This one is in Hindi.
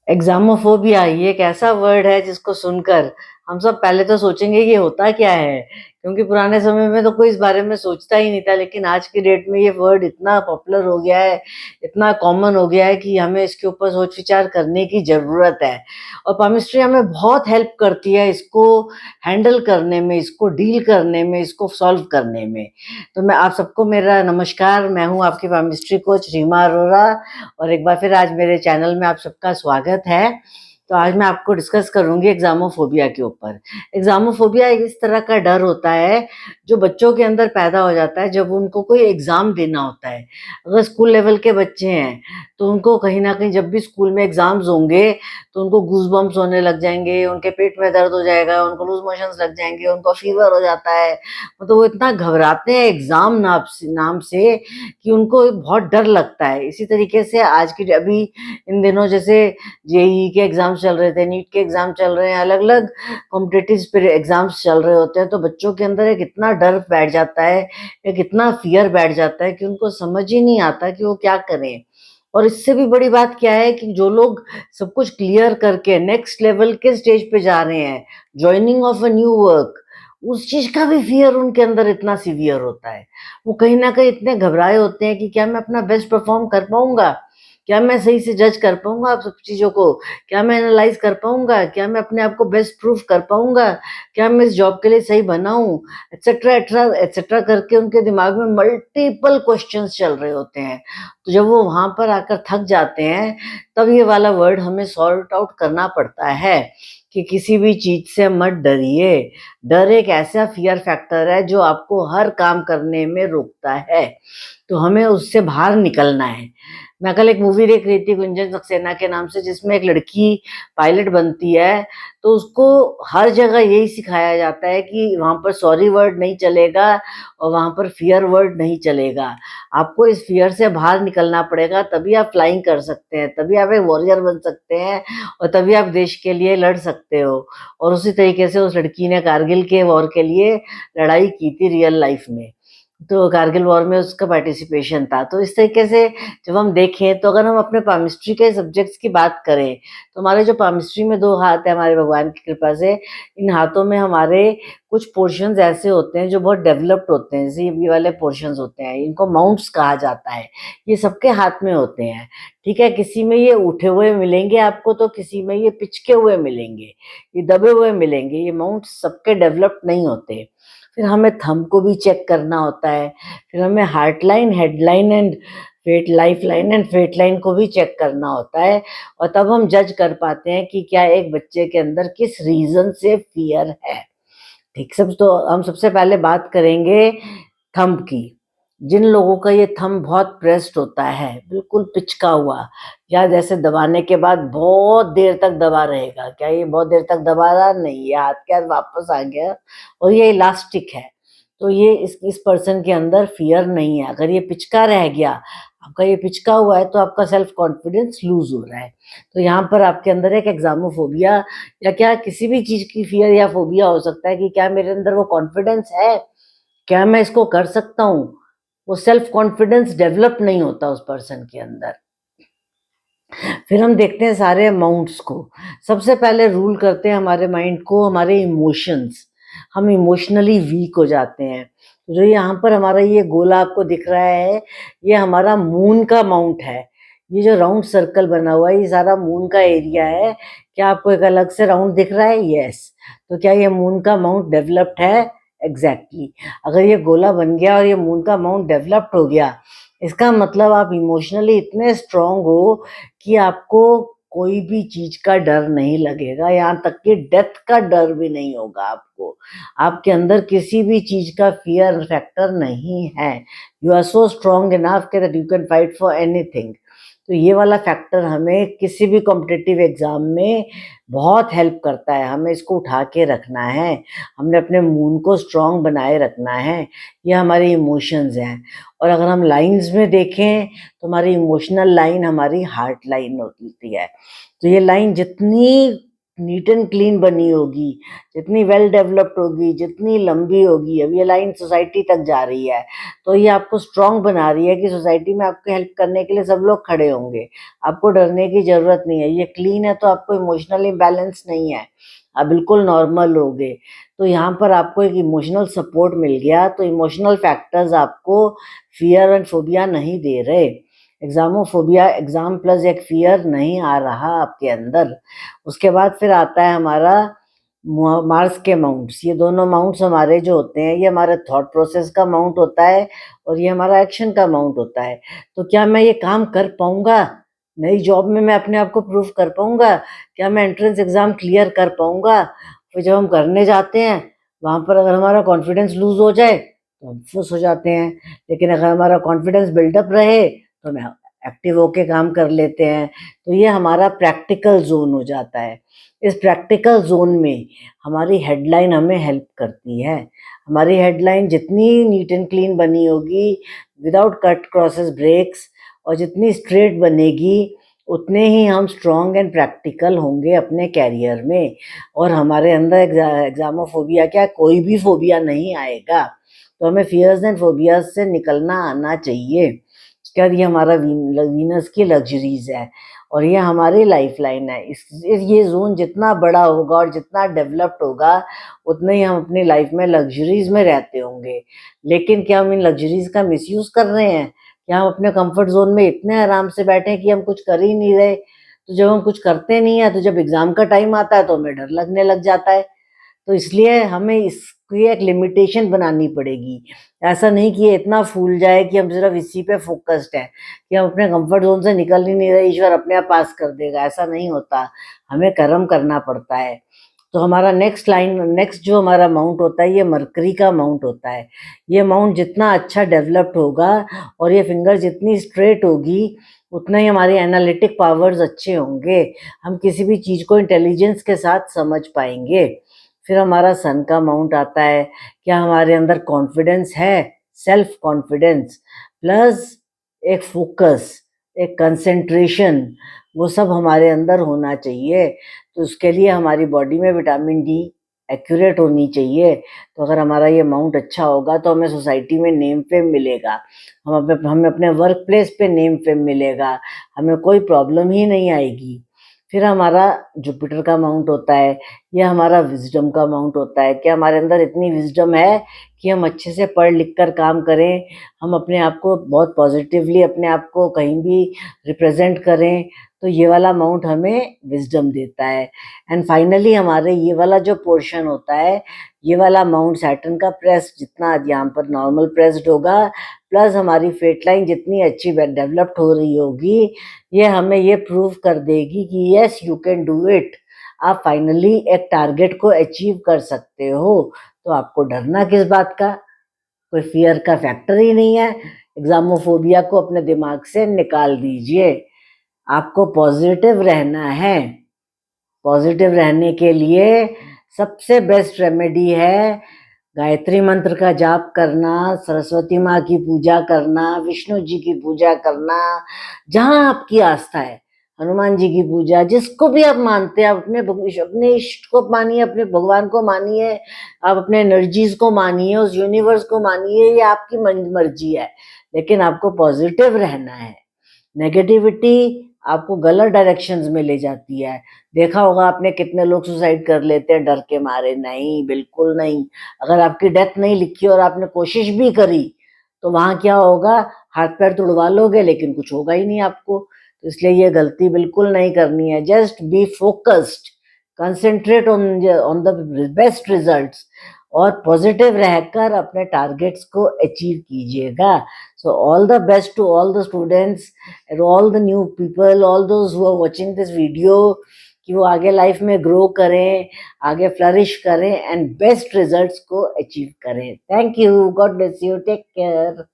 एग्जामोफोबिया ये एक ऐसा वर्ड है जिसको सुनकर हम सब पहले तो सोचेंगे ये होता क्या है, क्योंकि पुराने समय में तो कोई इस बारे में सोचता ही नहीं था। लेकिन आज की डेट में ये वर्ड इतना पॉपुलर हो गया है, इतना कॉमन हो गया है कि हमें इसके ऊपर सोच विचार करने की ज़रूरत है। और पामिस्ट्री हमें बहुत हेल्प करती है इसको हैंडल करने में, इसको डील करने में, इसको सॉल्व करने में। तो मैं आप सबको मेरा नमस्कार, मैं हूँ आपकी पामिस्ट्री कोच रीमा अरोरा और एक बार फिर आज मेरे चैनल में आप सबका स्वागत है। तो आज मैं आपको डिस्कस करूँगी एग्ज़ामोफोबिया के ऊपर। एग्ज़ामोफोबिया एक इस तरह का डर होता है, जो बच्चों के अंदर पैदा हो जाता है जब उनको कोई एग्ज़ाम देना होता है। अगर स्कूल लेवल के बच्चे हैं, तो उनको कहीं न कहीं जब भी स्कूल में एग्ज़ाम्स होंगे, तो उनको गूज़बम्प्स होने लग जाएँगे, उनके पेट में दर्द हो जाएगा, उनको लूज़ मोशंस लग जाएँगे, उनको फ़ीवर हो जाता है। मतलब वो इतना घबराते हैं एग्ज़ाम नाम से कि उनको बहुत डर लगता है। इसी तरीके से आज की अभी इन दिनों जैसे जेईई के एग्ज़ाम्स चल रहे थे, नीट के एग्ज़ाम चल रहे हैं, अलग-अलग कॉम्पिटिटिव एग्ज़ाम्स चल रहे होते हैं, तो बच्चों के अंदर एक इतना डर बैठ जाता है, एक इतना फ़ियर बैठ जाता है कि उनको समझ ही नहीं आता कि वो क्या करें। और इससे भी बड़ी बात क्या है कि जो लोग सब कुछ क्लियर करके नेक्स्ट लेवल के स्टेज पे जा रहे हैं, joining of a new work, उस चीज़ का भी फ़ियर उनके अंदर इतना सीवियर होता है। वो कहीं न कहीं इतने घबराए होते हैं कि क्या मैं अपना बेस्ट परफ़ॉर्म कर पाऊँगा? क्या मैं सही से जज कर पाऊँगा आप सब चीज़ों को? क्या मैं एनालाइज़ कर पाऊँगा? क्या मैं अपने आप को बेस्ट प्रूफ कर पाऊँगा? क्या मैं इस जॉब के लिए सही बना हूँ? एटसेट्रा करके उनके दिमाग में मल्टीपल क्वेश्चन्स चल रहे होते हैं। तो जब वो वहाँ पर आकर थक जाते हैं, तब ये वाला वर्ड हमें सॉर्ट आउट करना पड़ता है कि किसी भी चीज़ से मत डरिए। डर एक ऐसा फ़ियर फैक्टर है जो आपको हर काम करने में रोकता है, तो हमें उससे बाहर निकलना है। मैं कल एक मूवी देख रही थी गुंजन सक्सेना के नाम से, जिसमें एक लड़की पायलट बनती है, तो उसको हर जगह यही सिखाया जाता है कि वहाँ पर सॉरी वर्ड नहीं चलेगा और वहाँ पर फ़ियर वर्ड नहीं चलेगा। आपको इस फ़ियर से बाहर निकलना पड़ेगा, तभी आप फ्लाइंग कर सकते हैं, तभी आप एक वॉरियर बन सकते हैं और तभी आप देश के लिए लड़ सकते हो। और उसी तरीके से उस लड़की ने कारगिल के वॉर के लिए लड़ाई की थी रियल लाइफ़ में। तो कारगिल वॉर में उसका पार्टिसिपेशन था। तो इस तरीके से जब हम देखें, तो अगर हम अपने पामिस्ट्री के सब्जेक्ट्स की बात करें, तो हमारे जो पामिस्ट्री में 2 हाथ हैं हमारे भगवान की कृपा से, इन हाथों में हमारे कुछ पोर्शंस ऐसे होते हैं जो बहुत डेवलप्ड होते हैं। जैसे ये वाले पोर्शंस होते हैं, इनको माउंट्स कहा जाता है। ये सबके हाथ में होते हैं, ठीक है? किसी में ये उठे हुए मिलेंगे आपको, तो किसी में ये पिचके हुए मिलेंगे, ये दबे हुए मिलेंगे। ये माउंट्स सबके डेवलप्ड नहीं होते। फिर हमें थंब को भी चेक करना होता है, फिर हमें heart line, head line and fate life line and fate line को भी चेक करना होता है, और तब हम जज कर पाते हैं कि क्या एक बच्चे के अंदर किस रीज़न से फ़ियर है। ठीक, सब तो हम सबसे पहले बात करेंगे थंब की। जिन लोगों का ये थंब बहुत प्रेस्ड होता है, बिल्कुल पिचका हुआ, या जैसे दबाने के बाद बहुत देर तक दबा रहेगा, क्या ये बहुत देर तक दबा रहा? नहीं, ये हाथ के हाथ वापस आ गया और ये इलास्टिक है। तो ये इस पर्सन के अंदर फ़ियर नहीं है। अगर ये पिचका रह गया, आपका ये पिचका हुआ है, तो आपका सेल्फ कॉन्फिडेंस लूज़ हो रहा है। तो यहाँ पर आपके अंदर एक एग्ज़ामोफोबिया या क्या किसी भी चीज़ की फ़ियर या फ़ोबिया हो सकता है कि क्या मेरे अंदर वो कॉन्फिडेंस है? क्या मैं इसको कर सकता हूँ? वो सेल्फ कॉन्फिडेंस डेवलप नहीं होता उस पर्सन के अंदर। फिर हम देखते हैं सारे अमाउंट्स को। सबसे पहले रूल करते हैं हमारे माइंड को हमारे इमोशंस। हम इमोशनली वीक हो जाते हैं। जो यहाँ पर हमारा ये गोला आपको दिख रहा है, ये हमारा मून का माउंट है। ये जो राउंड सर्कल बना हुआ है, ये सारा मून का एरिया है। क्या आपको एक अलग से राउंड दिख रहा है? यस। तो क्या ये मून का माउंट डेवलप्ड है? एग्ज़ैक्टली। अगर ये गोला बन गया और ये मून का माउंट डेवलप्ड हो गया, इसका मतलब आप इमोशनली इतने स्ट्रॉन्ग हो कि आपको कोई भी चीज़ का डर नहीं लगेगा, यहाँ तक कि डेथ का डर भी नहीं होगा आपको। आपके अंदर किसी भी चीज़ का फ़ियर फैक्टर नहीं है। You are so strong enough कि that you can fight for anything. तो ये वाला फैक्टर हमें किसी भी कॉम्पिटिटिव एग्ज़ाम में बहुत हेल्प करता है। हमें इसको उठा के रखना है, हमने अपने मूड को स्ट्रॉन्ग बनाए रखना है। ये हमारे इमोशंस हैं। और अगर हम लाइन्स में देखें, तो हमारी इमोशनल लाइन हमारी हार्ट लाइन होती है। तो ये लाइन जितनी नीट एंड क्लीन बनी होगी, जितनी वेल डेवलप्ड होगी, जितनी लंबी होगी, अब ये लाइन सोसाइटी तक जा रही है, तो ये आपको स्ट्रॉन्ग बना रही है कि सोसाइटी में आपकी हेल्प करने के लिए सब लोग खड़े होंगे। आपको डरने की ज़रूरत नहीं है। ये क्लीन है तो आपको इमोशनली बैलेंस नहीं है, आप बिल्कुल नॉर्मल होगे। तो यहाँ पर आपको एक इमोशनल सपोर्ट मिल गया, तो इमोशनल फैक्टर्स आपको फ़ियर एंड फ़ोबिया नहीं दे रहे। एग्ज़ामोफ़ोबिया, एग्ज़ाम प्लस एक फ़ियर नहीं आ रहा आपके अंदर। उसके बाद फिर आता है हमारा मार्स के माउंट्स। ये दोनों माउंट्स हमारे जो होते हैं, ये हमारे थॉट प्रोसेस का माउंट होता है और ये हमारा एक्शन का माउंट होता है। तो क्या मैं ये काम कर पाऊँगा? नई जॉब में मैं अपने आप को प्रूव कर पाऊँगा? क्या मैं एंट्रेंस एग्ज़ाम क्लियर कर पाऊँगा? फिर जब हम करने जाते हैं, वहाँ पर अगर हमारा कॉन्फिडेंस लूज़ हो जाए, तो हम फुस हो जाते हैं। लेकिन अगर हमारा कॉन्फिडेंस बिल्डअप रहे, तो हम एक्टिव होके काम कर लेते हैं। तो ये हमारा प्रैक्टिकल ज़ोन हो जाता है। इस प्रैक्टिकल ज़ोन में हमारी हेडलाइन हमें हेल्प करती है। हमारी हेडलाइन जितनी नीट एंड क्लीन बनी होगी, विदाउट कट, क्रॉसेस, ब्रेक्स, और जितनी स्ट्रेट बनेगी, उतने ही हम स्ट्रॉन्ग एंड प्रैक्टिकल होंगे अपने करियर में। और हमारे अंदर एग्ज़ामोफ़ोबिया क्या, कोई भी फ़ोबिया नहीं आएगा। तो हमें फ़ियर्स एंड फ़ोबियाज़ से निकलना आना चाहिए। उसके बाद ये हमारा वीनस की लग्ज़रीज़ है और ये हमारी लाइफ़लाइन है। ये ज़ोन जितना बड़ा होगा और जितना डेवलप्ड होगा, उतने ही हम अपनी लाइफ़ में लग्ज़रीज़ में रहते होंगे। लेकिन क्या हम इन लग्ज़रीज़ का मिसयूज़ कर रहे हैं? क्या हम अपने कम्फ़र्ट ज़ोन में इतने आराम से बैठे हैं कि हम कुछ कर ही नहीं रहे? तो जब हम कुछ करते नहीं हैं, तो जब एग्ज़ाम का टाइम आता है, तो हमें डर लगने लग जाता है। तो इसलिए हमें इसकी एक लिमिटेशन बनानी पड़ेगी। ऐसा नहीं कि ये इतना फूल जाए कि हम सिर्फ़ इसी पे फ़ोकस्ड हैं, कि हम अपने कम्फ़र्ट ज़ोन से निकल ही नहीं रहे, ईश्वर अपने आप पास कर देगा, ऐसा नहीं होता। हमें कर्म करना पड़ता है। तो हमारा नेक्स्ट जो हमारा माउंट होता है, ये मरकरी का माउंट होता है। ये माउंट जितना अच्छा डेवलप्ड होगा और ये फिंगर जितनी स्ट्रेट होगी, उतना ही हमारे एनालिटिक पावर्स अच्छे होंगे। हम किसी भी चीज़ को इंटेलिजेंस के साथ समझ पाएँगे। फिर हमारा सन का माउंट आता है। क्या हमारे अंदर कॉन्फिडेंस है? सेल्फ कॉन्फिडेंस प्लस एक फ़ोकस, एक कंसंट्रेशन, वो सब हमारे अंदर होना चाहिए। तो उसके लिए हमारी बॉडी में विटामिन डी एक्यूरेट होनी चाहिए। तो अगर हमारा ये माउंट अच्छा होगा, तो हमें सोसाइटी में नेम फेम मिलेगा। हमें अपने वर्क प्लेस पे नेम फेम मिलेगा। हमें कोई प्रॉब्लम ही नहीं आएगी। फिर हमारा जुपिटर का माउंट होता है। ये हमारा विज़डम का माउंट होता है। क्या हमारे अंदर इतनी विज़डम है कि हम अच्छे से पढ़ लिख कर काम करें, हम अपने आप को बहुत पॉज़िटिवली अपने आप को कहीं भी रिप्रेज़ेंट करें, तो ये वाला माउंट हमें विज़डम देता है। एंड फाइनली हमारे ये वाला जो पोर्शन होता है, ये वाला माउंट सैटर्न का प्रेस जितना यहाँ पर नॉर्मल प्रेस्ड होगा, प्लस हमारी फेट लाइन जितनी अच्छी डेवलप्ड हो रही होगी, ये हमें ये प्रूव कर देगी कि yes you can do it. आप फाइनली एक टारगेट को अचीव कर सकते हो। तो आपको डरना किस बात का? कोई फ़ियर का फैक्टर ही नहीं है। एग्ज़ामोफ़ोबिया को अपने दिमाग से निकाल दीजिए। आपको पॉज़िटिव रहना है। पॉज़िटिव रहने के लिए सबसे बेस्ट रेमेडी है गायत्री मंत्र का जाप करना, सरस्वती माँ की पूजा करना, विष्णु जी की पूजा करना, जहाँ आपकी आस्था है, हनुमान जी की पूजा, जिसको भी आप मानते हैं, आप अपने इष्ट को मानिए, अपने भगवान को मानिए, आप अपने एनर्जीज़ को मानिए, उस यूनिवर्स को मानिए, ये आपकी मर्ज़ी है। लेकिन आपको पॉज़िटिव रहना है। नेगेटिविटी आपको गलत डायरेक्शंस में ले जाती है। देखा होगा आपने कितने लोग सुसाइड कर लेते हैं डर के मारे। नहीं, बिल्कुल नहीं। अगर आपकी डेथ नहीं लिखी और आपने कोशिश भी करी, तो वहाँ क्या होगा, हाथ-पैर तुड़वा लोगे लेकिन कुछ होगा ही नहीं आपको। तो इसलिए ये गलती बिल्कुल नहीं करनी है। Just be focused, concentrate on the best results और पॉजिटिव रहकर अपने टारगेट्स को अचीव कीजिएगा। So all the best to all the students and all the new people, all those who are watching this video, कि वो आगे लाइफ में ग्रो करें, आगे फ्लरिश करें एंड बेस्ट रिजल्ट्स को अचीव करें। Thank you, God bless you, take care.